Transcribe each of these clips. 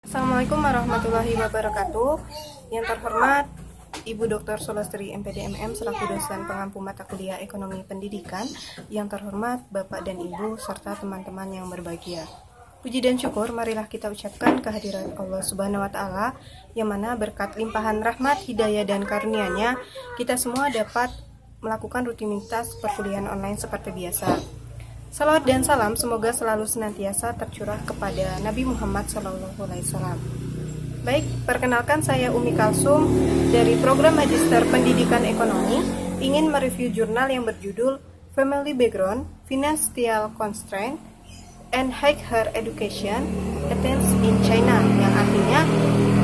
Assalamualaikum warahmatullahi wabarakatuh. Yang terhormat Ibu Dr. Sulastri MPD MM selaku dosen pengampu mata kuliah Ekonomi Pendidikan. Yang terhormat Bapak dan Ibu serta teman-teman yang berbahagia. Puji dan syukur marilah kita ucapkan kehadirat Allah Subhanahu wa taala yang mana berkat limpahan rahmat, hidayah dan karunia-Nya kita semua dapat melakukan rutinitas perkuliahan online seperti biasa. Salawat dan salam semoga selalu senantiasa tercurah kepada Nabi Muhammad SAW. Baik, perkenalkan saya Umi Kalsum dari Program Magister Pendidikan Ekonomi, ingin mereview jurnal yang berjudul Family Background, Financial Constraint, and Higher Education Attempts in China, yang artinya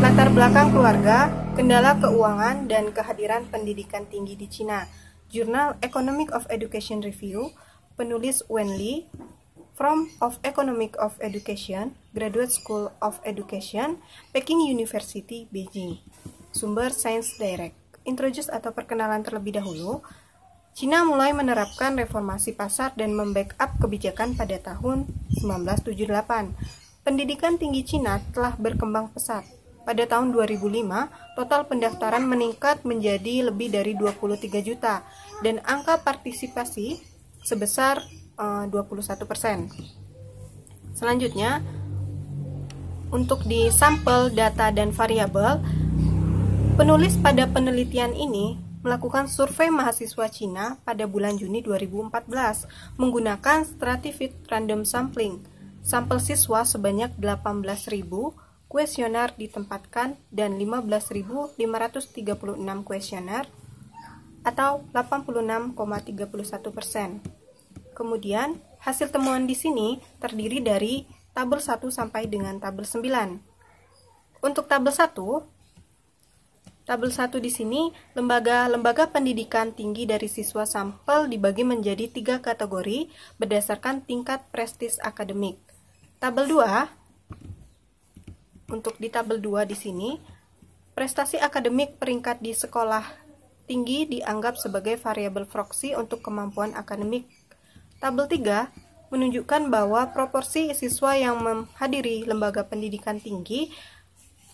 latar belakang keluarga, kendala keuangan, dan kehadiran pendidikan tinggi di Cina. Jurnal Economic of Education Review, penulis Wen Li, From of Economic of Education, Graduate School of Education, Peking University, Beijing. Sumber Science Direct. Introduce atau perkenalan terlebih dahulu. Cina mulai menerapkan reformasi pasar dan membackup kebijakan pada tahun 1978. Pendidikan tinggi Cina telah berkembang pesat. Pada tahun 2005, total pendaftaran meningkat menjadi lebih dari 23 juta dan angka partisipasi sebesar 21%. Selanjutnya, untuk di sampel data dan variabel, penulis pada penelitian ini melakukan survei mahasiswa Cina pada bulan Juni 2014 menggunakan stratified random sampling. Sampel siswa sebanyak 18.000 kuesioner ditempatkan dan 15.536 kuesioner atau 86,31%. Kemudian, hasil temuan di sini terdiri dari tabel 1 sampai dengan tabel 9. Untuk tabel 1 di sini lembaga pendidikan tinggi dari siswa sampel dibagi menjadi 3 kategori berdasarkan tingkat prestis akademik. Tabel 2, untuk di tabel 2 di sini, prestasi akademik peringkat di sekolah tinggi dianggap sebagai variabel proksi untuk kemampuan akademik. Tabel 3 menunjukkan bahwa proporsi siswa yang menghadiri lembaga pendidikan tinggi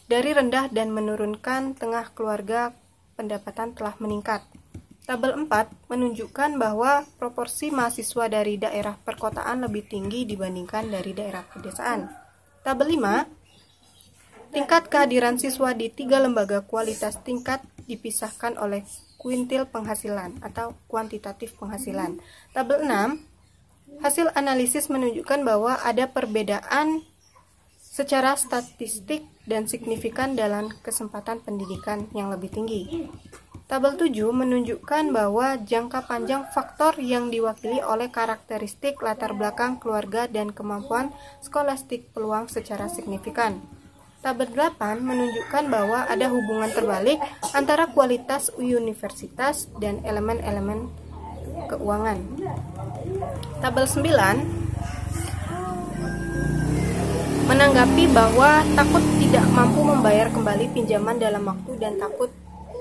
dari rendah dan menurunkan tengah keluarga pendapatan telah meningkat. Tabel 4 menunjukkan bahwa proporsi mahasiswa dari daerah perkotaan lebih tinggi dibandingkan dari daerah pedesaan. Tabel 5, tingkat kehadiran siswa di 3 lembaga kualitas tingkat dipisahkan oleh kuintil penghasilan atau kuantitatif penghasilan. Tabel 6, hasil analisis menunjukkan bahwa ada perbedaan secara statistik dan signifikan dalam kesempatan pendidikan yang lebih tinggi. Tabel 7 menunjukkan bahwa jangka panjang faktor yang diwakili oleh karakteristik latar belakang keluarga dan kemampuan skolastik peluang secara signifikan. Tabel 8 menunjukkan bahwa ada hubungan terbalik antara kualitas universitas dan elemen-elemen keuangan. Tabel 9 menanggapi bahwa takut tidak mampu membayar kembali pinjaman dalam waktu dan takut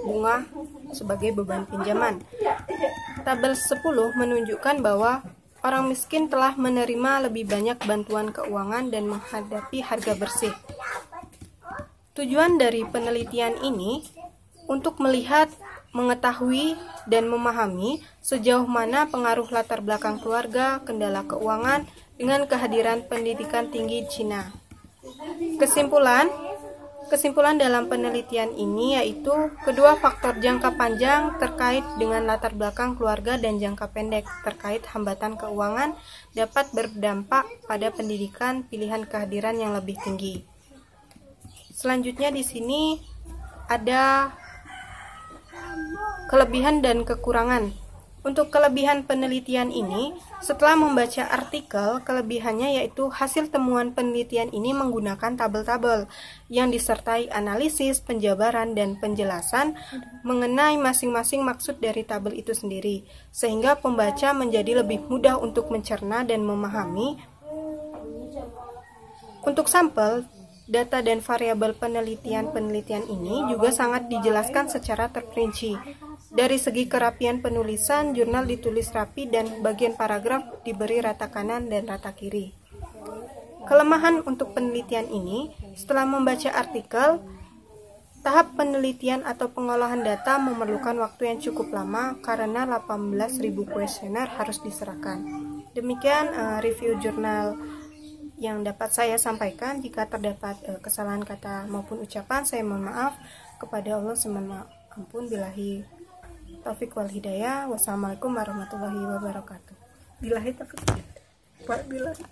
bunga sebagai beban pinjaman. Tabel 10 menunjukkan bahwa orang miskin telah menerima lebih banyak bantuan keuangan dan menghadapi harga bersih. Tujuan dari penelitian ini untuk melihat, mengetahui, dan memahami sejauh mana pengaruh latar belakang keluarga, kendala keuangan, dengan kehadiran pendidikan tinggi Cina. Kesimpulan dalam penelitian ini yaitu kedua faktor jangka panjang terkait dengan latar belakang keluarga dan jangka pendek terkait hambatan keuangan dapat berdampak pada pendidikan pilihan kehadiran yang lebih tinggi. Selanjutnya di sini ada kelebihan dan kekurangan. Untuk kelebihan penelitian ini, setelah membaca artikel, kelebihannya yaitu hasil temuan penelitian ini menggunakan tabel-tabel yang disertai analisis, penjabaran, dan penjelasan mengenai masing-masing maksud dari tabel itu sendiri, sehingga pembaca menjadi lebih mudah untuk mencerna dan memahami. Untuk sampel, data dan variabel penelitian ini juga sangat dijelaskan secara terperinci. Dari segi kerapian penulisan, jurnal ditulis rapi dan bagian paragraf diberi rata kanan dan rata kiri. Kelemahan untuk penelitian ini, setelah membaca artikel, tahap penelitian atau pengolahan data memerlukan waktu yang cukup lama karena 18.000 kuesioner harus diserahkan. Demikian review jurnal yang dapat saya sampaikan. Jika terdapat kesalahan kata maupun ucapan, saya mohon maaf. Kepada Allah semoga ampun. Billahi taufik wal hidayah. Wassalamualaikum warahmatullahi wabarakatuh. Billahi taufik. Billahi.